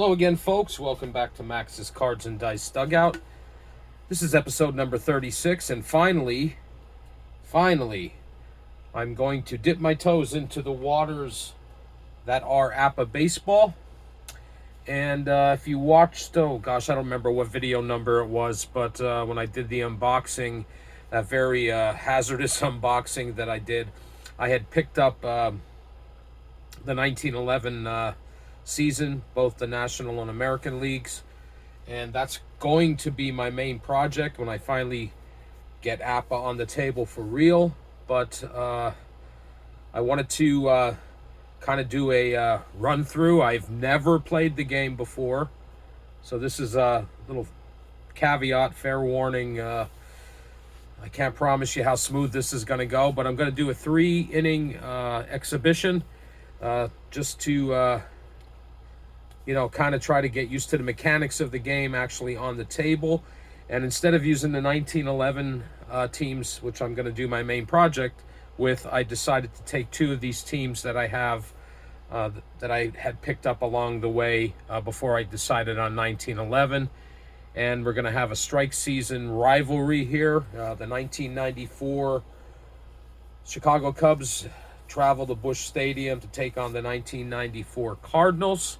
Hello again, folks. Welcome back to Max's Cards and Dice Dugout. This is episode number 36, and finally, I'm going to dip my toes into the waters that are APBA Baseball. And if you watched, I don't remember what video number it was, but when I did the unboxing, that very hazardous unboxing that I did, I had picked up the 1911 season, both the National and American leagues, and that's going to be my main project when I finally get APBA on the table for real. But I wanted to kind of do a run through. I've never played the game before, so this is a little caveat, fair warning. I can't promise you how smooth this is going to go, but I'm going to do a 3-inning exhibition just to kind of try to get used to the mechanics of the game actually on the table. And instead of using the 1911 teams, which I'm going to do my main project with, I decided to take two of these teams that I have, that I had picked up along the way before I decided on 1911. And we're going to have a strike season rivalry here. The 1994 Chicago Cubs travel to Busch Stadium to take on the 1994 Cardinals.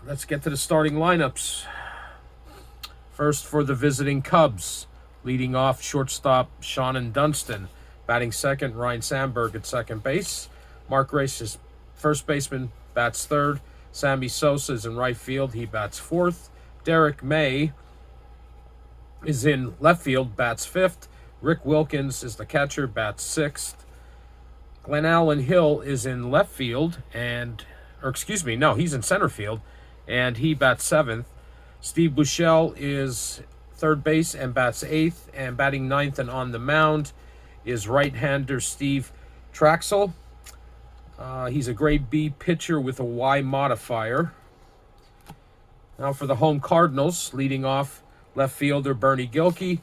Let's get to the starting lineups. First, for the visiting Cubs, leading off shortstop Shannon Dunston. Batting second, Ryne Sandberg at second base. Mark Grace is first baseman, bats third. Sammy Sosa is in right field, he bats fourth. Derek May is in left field, bats fifth. Rick Wilkins is the catcher, bats sixth. Glenn Allen Hill is in left field, he's in center field, and he bats seventh. Steve Buechele is third base and bats eighth, and batting ninth and on the mound is right-hander Steve Traxel. He's a grade B pitcher with a Y modifier. Now for the home Cardinals, leading off left fielder Bernie Gilkey.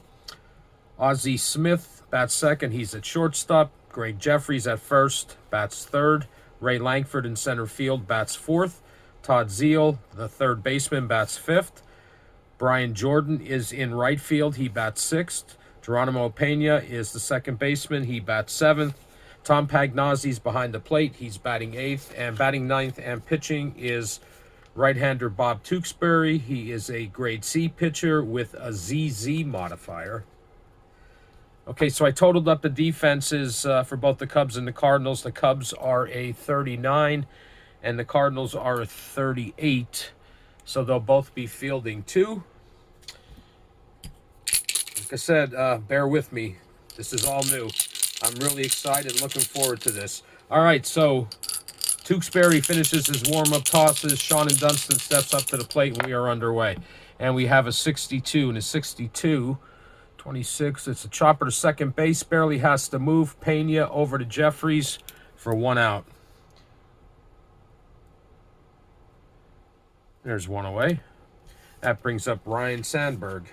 Ozzie Smith bats second, he's at shortstop. Greg Jeffries at first, bats third. Ray Langford in center field, bats fourth. Todd Zeile, the third baseman, bats fifth. Brian Jordan is in right field, he bats sixth. Geronimo Pena is the second baseman, he bats seventh. Tom Pagnozzi's behind the plate, he's batting eighth. And batting ninth and pitching is right-hander Bob Tewksbury. He is a grade C pitcher with a ZZ modifier. Okay, so I totaled up the defenses for both the Cubs and the Cardinals. The Cubs are a 39, and the Cardinals are a 38. So they'll both be fielding two. Like I said, bear with me. This is all new. I'm really excited, looking forward to this. All right, so Tewksbury finishes his warm-up tosses. Shannon Dunston steps up to the plate, and we are underway. And we have a 62, and a 62... 26, it's a chopper to second base, barely has to move. Pena over to Jeffries for one out. There's one away. That brings up Ryne Sandberg.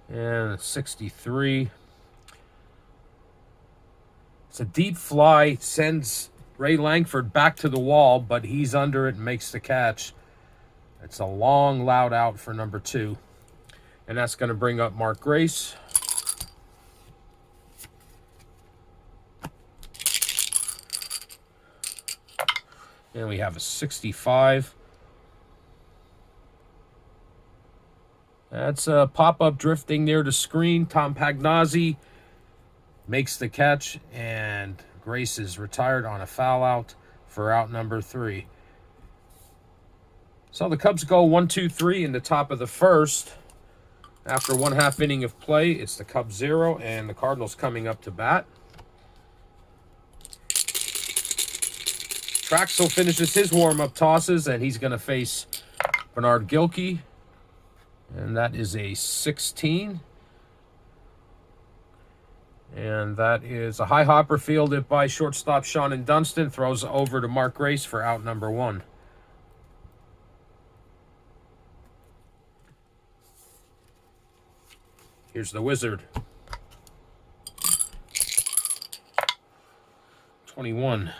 And 63. It's a deep fly, sends Ray Langford back to the wall, but he's under it and makes the catch. It's a long, loud out for number 2. And that's going to bring up Mark Grace. And we have a 65. That's a pop-up drifting near the screen. Tom Pagnozzi makes the catch, and Grace is retired on a foul out for out number 3. So the Cubs go 1-2-3 in the top of the first. After 1/2 inning of play, it's the Cubs 0 and the Cardinals coming up to bat. Traxel finishes his warm-up tosses, and he's going to face Bernard Gilkey. And that is a 16. And that is a high hopper fielded by shortstop Shannon Dunston. Throws over to Mark Grace for out number 1. Here's the Wizard. 21.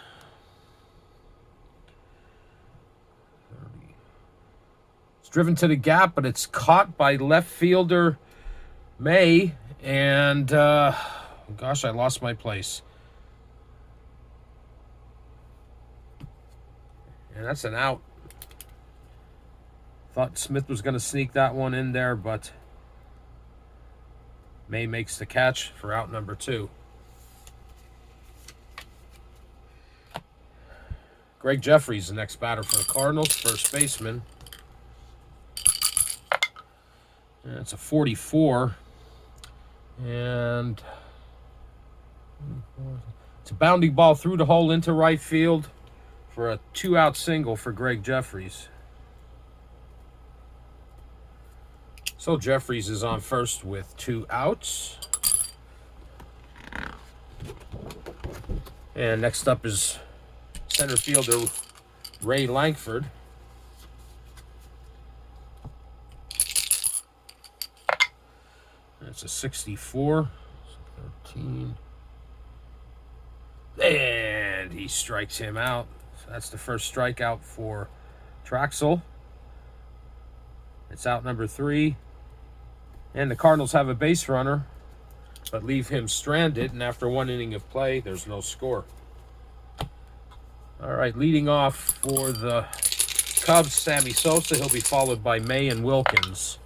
It's driven to the gap, but it's caught by left fielder May. And, gosh, I lost my place. And that's an out. Thought Smith was going to sneak that one in there, but May makes the catch for out number 2. Greg Jeffries, the next batter for the Cardinals, first baseman. And it's a 44. And it's a bounding ball through the hole into right field for a 2-out single for Greg Jeffries. So Jeffries is on first with 2 outs. And next up is center fielder Ray Lankford. That's a 64. 13. And he strikes him out. So that's the first strikeout for Traxel. It's out number 3. And the Cardinals have a base runner, but leave him stranded. And after 1 inning of play, there's no score. All right, leading off for the Cubs, Sammy Sosa. He'll be followed by May and Wilkins.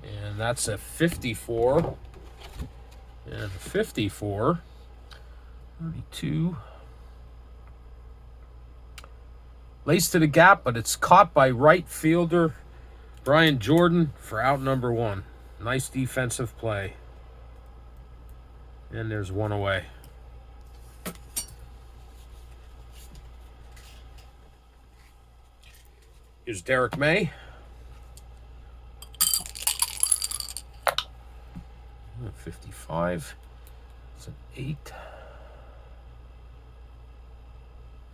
And that's a 54. And a 54. 32. Laced to the gap, but it's caught by right fielder Brian Jordan for out number 1. Nice defensive play. And there's 1 away. Here's Derek May. 55. It's an 8.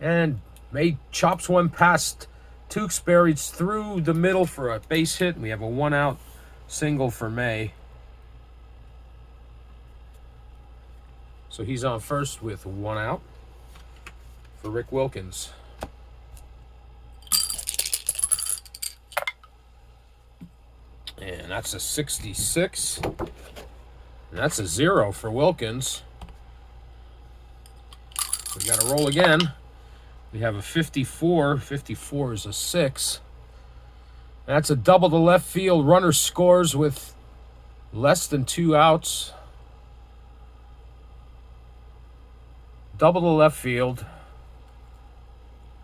And May chops one past Tewksbury. It's through the middle for a base hit. We have a 1-out single for May. So he's on first with 1 out for Rick Wilkins. And that's a 66. And that's a 0 for Wilkins. We got to roll again. We have a 54. 54 is a 6. That's a double to left field. Runner scores with less than 2 outs. Double to left field.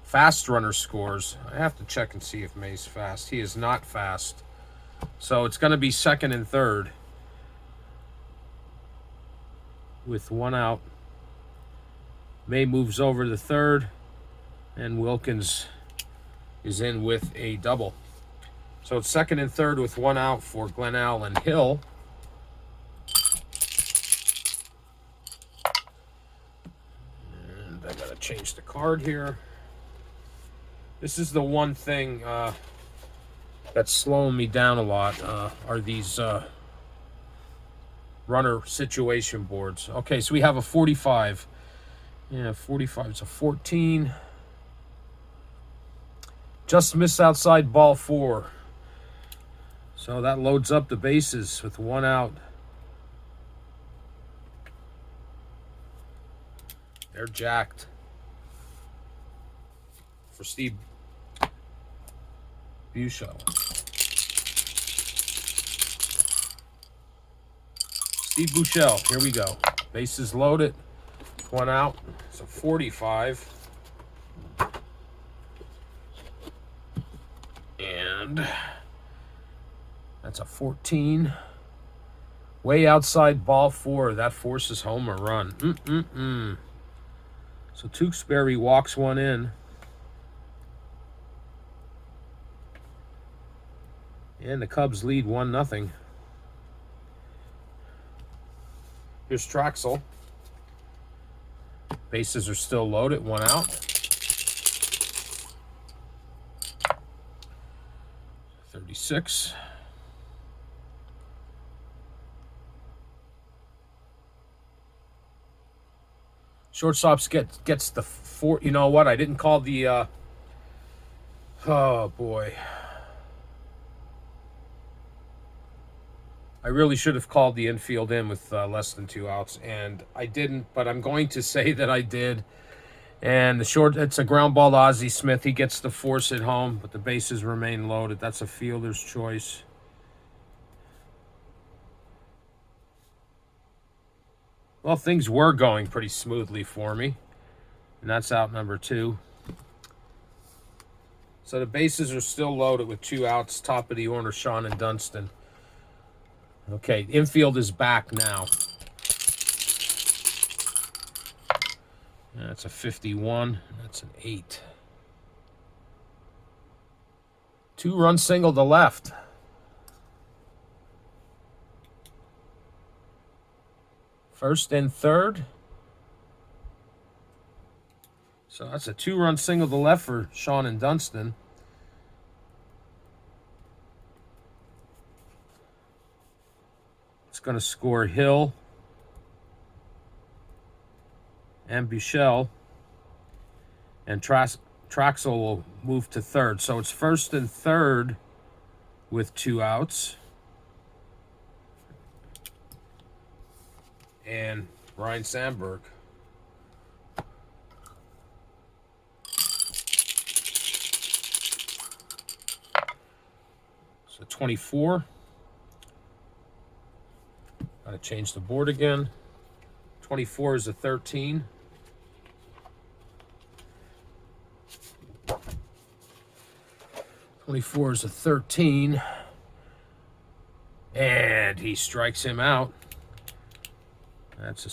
Fast runner scores. I have to check and see if May's fast. He is not fast. So it's going to be second and third with 1 out. May moves over to third, and Wilkins is in with a double. So it's second and third with 1 out for Glenal and Hill. And I got to change the card here. This is the one thing that's slowing me down a lot, are these runner situation boards. Okay, so we have a 45. Yeah, 45 is a 14. Just missed outside ball 4. So that loads up the bases with 1 out. They're jacked for Steve Buschel. Steve Buschel, here we go. Bases loaded, 1 out. It's a 45. And that's a 14. Way outside ball 4. That forces home a run. So Tewksbury walks 1 in. And the Cubs lead 1-0. Here's Traxel. Bases are still loaded, 1 out. 36. Shortstops gets the four. You know what? I didn't call the. Oh boy. I really should have called the infield in with less than 2 outs, and I didn't. But I'm going to say that I did. And it's a ground ball to Ozzie Smith. He gets to force it home, but the bases remain loaded. That's a fielder's choice. Well, things were going pretty smoothly for me. And that's out number 2. So the bases are still loaded with 2 outs. Top of the order, Sean and Dunston. Okay, infield is back now. That's a 51. That's an 8. 2-run single to left. First and third. So that's a 2-run single to left for Sean and Dunston. It's going to score Hill and Bichelle. And Traxel will move to third. So it's first and third with 2 outs. And Ryan Sandberg. So 24. Gotta change the board again. 24 is a 13. Is a 13. And he strikes him out. That's a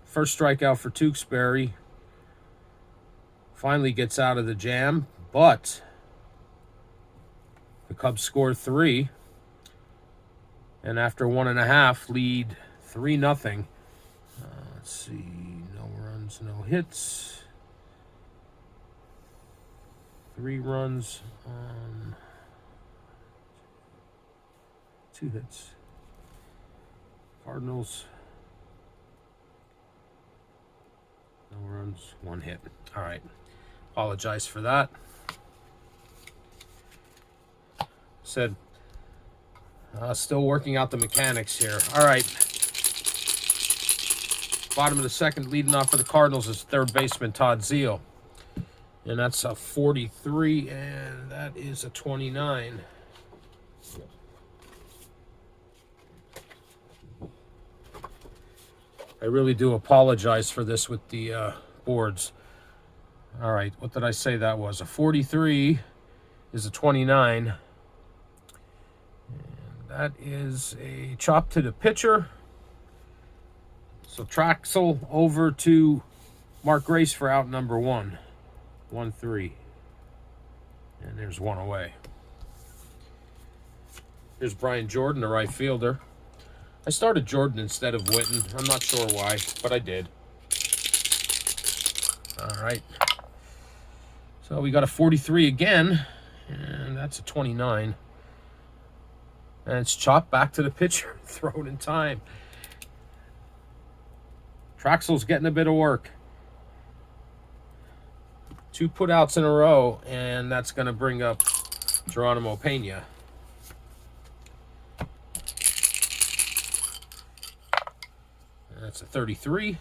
first strikeout for Tewksbury. Finally gets out of the jam, but the Cubs score 3. And after 1.5, lead 3-0. Let's see, no runs, no hits. 3 runs on 2 hits. Cardinals. No runs, 1 hit. All right. Apologize for that. Said, still working out the mechanics here. All right. Bottom of the second, leading off for the Cardinals is third baseman Todd Zeile. And that's a 43, and that is a 29. I really do apologize for this with the boards. All right, what did I say that was? A 43 is a 29. And that is a chop to the pitcher. So Traxel over to Mark Grace for out number 1. 1-3. And there's 1 away. Here's Brian Jordan, the right fielder. I started Jordan instead of Witten. I'm not sure why, but I did. All right. So we got a 43 again, and that's a 29. And it's chopped back to the pitcher, thrown in time. Traxel's getting a bit of work. 2 putouts in a row, and that's going to bring up Geronimo Pena. That's a 33.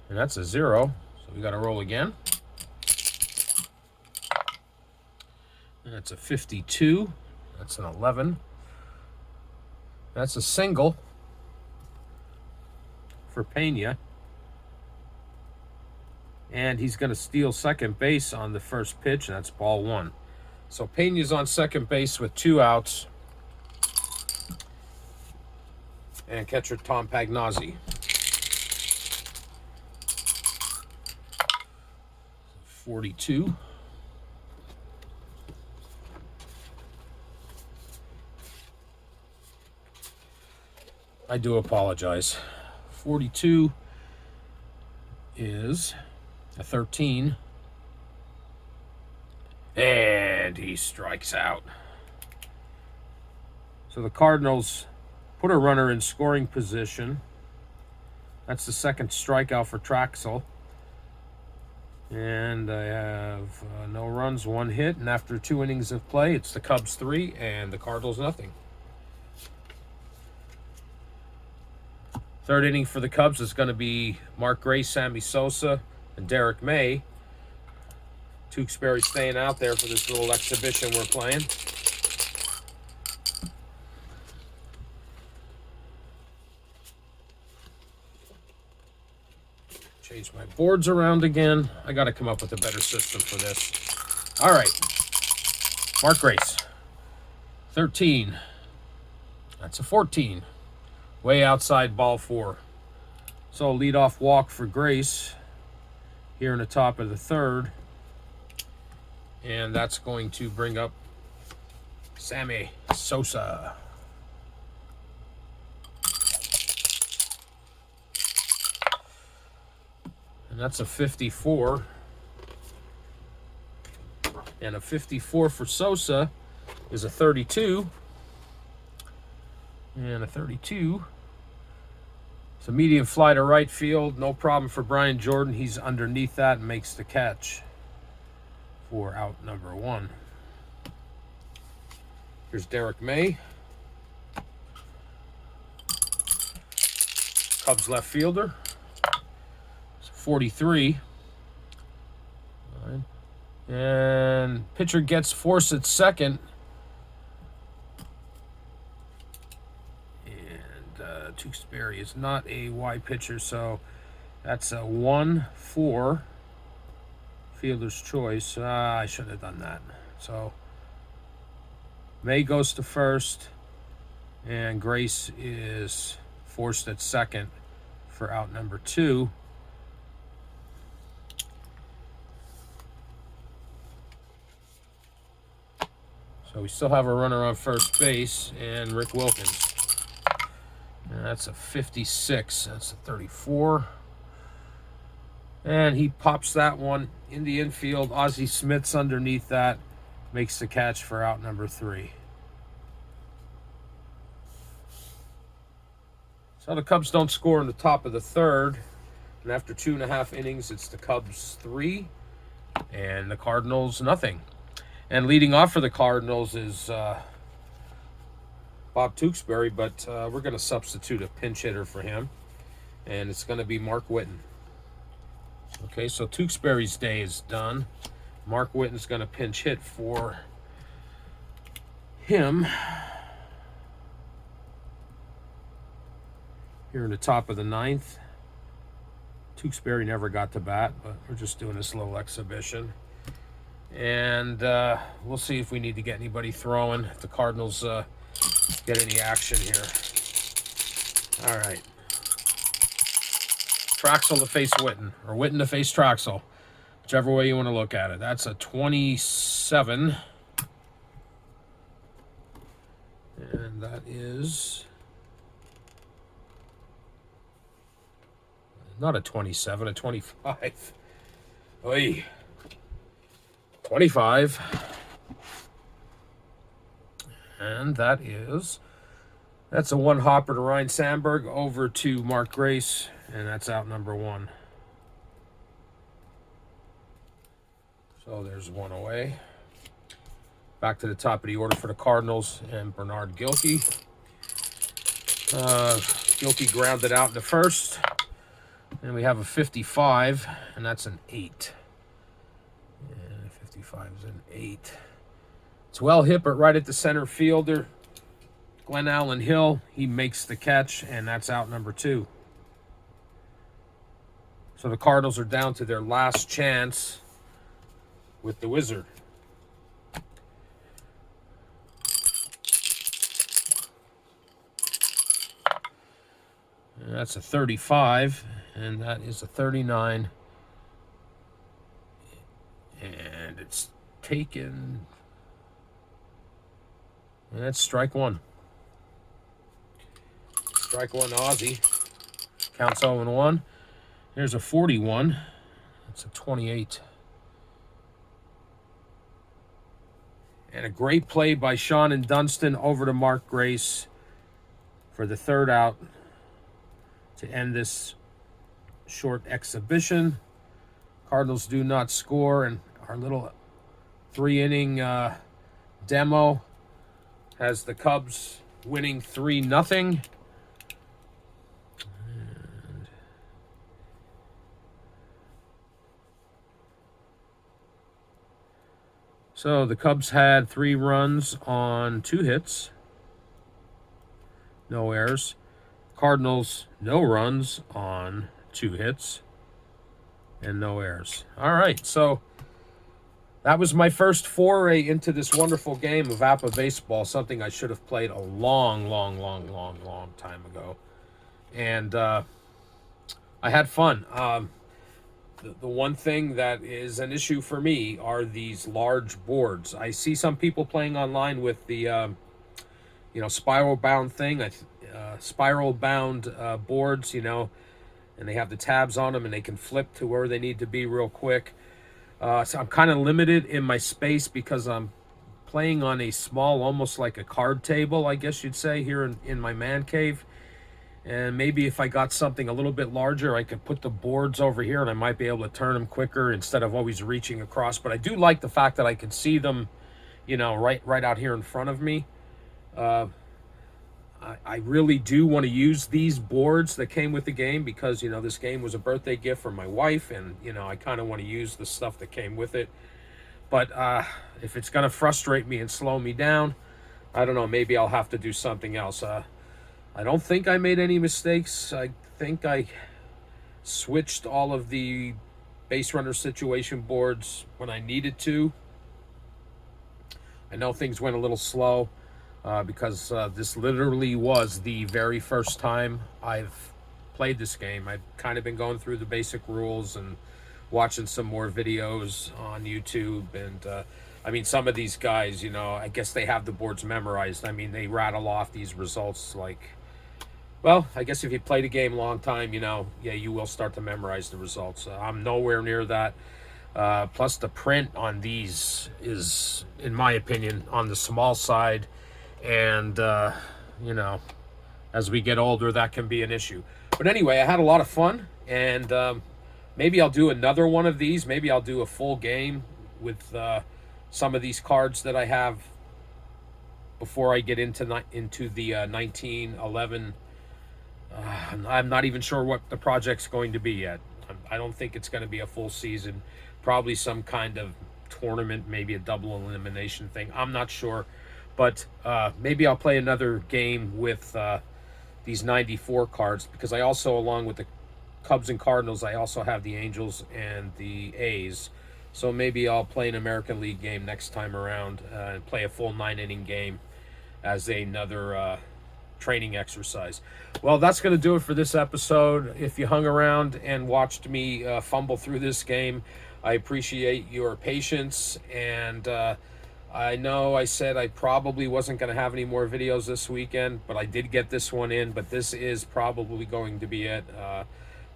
And that's a 0. So we got to roll again. And that's a 52. That's an 11. That's a single for Pena. And he's going to steal second base on the first pitch, and that's ball 1. So Pena's on second base with 2 outs. And catcher Tom Pagnozzi. 42. I do apologize. 42 is a 13. And he strikes out. So the Cardinals put a runner in scoring position That's the second strikeout for Traxel. And I have no runs, 1 hit. And after 2 innings of play, it's the Cubs 3 and the Cardinals nothing. Third inning for the Cubs is going to be Mark Grace, Sammy Sosa, and Derek May. Tewksbury staying out there for this little exhibition we're playing. Change my boards around again. I got to come up with a better system for this. All right. Mark Grace. 13. That's a 14. Way outside, ball 4. So leadoff walk for Grace here in the top of the third. And that's going to bring up Sammy Sosa. And that's a 54. And a 54 for Sosa is a 32. And a 32. It's a medium fly to right field. No problem for Brian Jordan. He's underneath that and makes the catch for out number 1. Here's Derek May. Cubs left fielder. It's 43. All right. And pitcher gets forced at second. And Tewksbury is not a wide pitcher, so that's a 1-4 fielder's choice. I should have done that. So May goes to first, and Grace is forced at second for out number 2. So we still have a runner on first base, and Rick Wilkins. And that's a 56. That's a 34. And he pops that one in the infield. Ozzie Smith's underneath that. Makes the catch for out number 3. So the Cubs don't score in the top of the third. And after 2.5 innings, it's the Cubs 3 and the Cardinals nothing. And leading off for the Cardinals is Bob Tewksbury, but we're going to substitute a pinch hitter for him. And it's going to be Mark Whitten. Okay, so Tewksbury's day is done. Mark Whitten's going to pinch hit for him here in the top of the 9th. Tewksbury never got to bat, but we're just doing this little exhibition. And we'll see if we need to get anybody throwing, if the Cardinals get any action here. All right. Traxel to face Whitten, or Whitten to face Traxel, whichever way you want to look at it. That's a 27. And that is not a 27, a 25. Oy. 25. And that's a 1 hopper to Ryan Sandberg over to Mark Grace, and that's out number 1. So there's 1 away. Back to the top of the order for the Cardinals and Bernard Gilkey. Gilkey grounded out in the first. And we have a 55, and that's an 8. And 55 is an 8. It's well hit, but right at the center fielder, Glenn Allen Hill. He makes the catch, and that's out number 2. So the Cardinals are down to their last chance with the Wizard. And that's a 35, and that is a 39. And it's taken. And that's strike 1. Strike 1 to Ozzie. Counts 0-1. There's a 41. That's a 28. And a great play by Sean and Dunston over to Mark Grace for the third out to end this short exhibition. Cardinals do not score, and our little 3-inning demo has the Cubs winning 3-0. So the Cubs had 3 runs on 2 hits, no errors. Cardinals, no runs on 2 hits and no errors. All right, so that was my first foray into this wonderful game of APBA Baseball, something I should have played a long time ago. And I had fun. The one thing that is an issue for me are these large boards. I see some people playing online with the spiral bound thing, spiral bound boards, and they have the tabs on them and they can flip to where they need to be real quick. So I'm kind of limited in my space because I'm playing on a small, almost like a card table, I guess you'd say, here in my man cave. And maybe if I got something a little bit larger, I could put the boards over here and I might be able to turn them quicker instead of always reaching across. But I do like the fact that I can see them, right out here in front of me. I really do want to use these boards that came with the game because, this game was a birthday gift for my wife. And, I kind of want to use the stuff that came with it. But if it's going to frustrate me and slow me down, I don't know, maybe I'll have to do something else. I don't think I made any mistakes. I think I switched all of the base runner situation boards when I needed to. I know things went a little slow because this literally was the very first time I've played this game. I've kind of been going through the basic rules and watching some more videos on YouTube. And some of these guys, I guess they have the boards memorized. They rattle off these results like... Well, I guess if you play the game a long time, you will start to memorize the results. I'm nowhere near that. Plus, the print on these is, in my opinion, on the small side. And, as we get older, that can be an issue. But anyway, I had a lot of fun. And maybe I'll do another one of these. Maybe I'll do a full game with some of these cards that I have before I get into the 1911. I'm not even sure what the project's going to be yet. I don't think it's going to be a full season. Probably some kind of tournament, maybe a double elimination thing. I'm not sure. But maybe I'll play another game with these 94 cards because I also, along with the Cubs and Cardinals, I also have the Angels and the A's. So maybe I'll play an American League game next time around and play a full 9-inning game as another... training exercise. Well, that's going to do it for this episode. If you hung around and watched me fumble through this game, I appreciate your patience. And I know I said I probably wasn't going to have any more videos this weekend, but I did get this one in. But this is probably going to be it.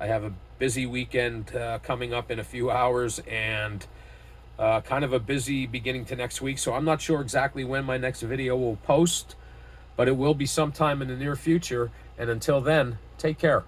I have a busy weekend coming up in a few hours and kind of a busy beginning to next week. So I'm not sure exactly when my next video will post, but it will be sometime in the near future. And until then, take care.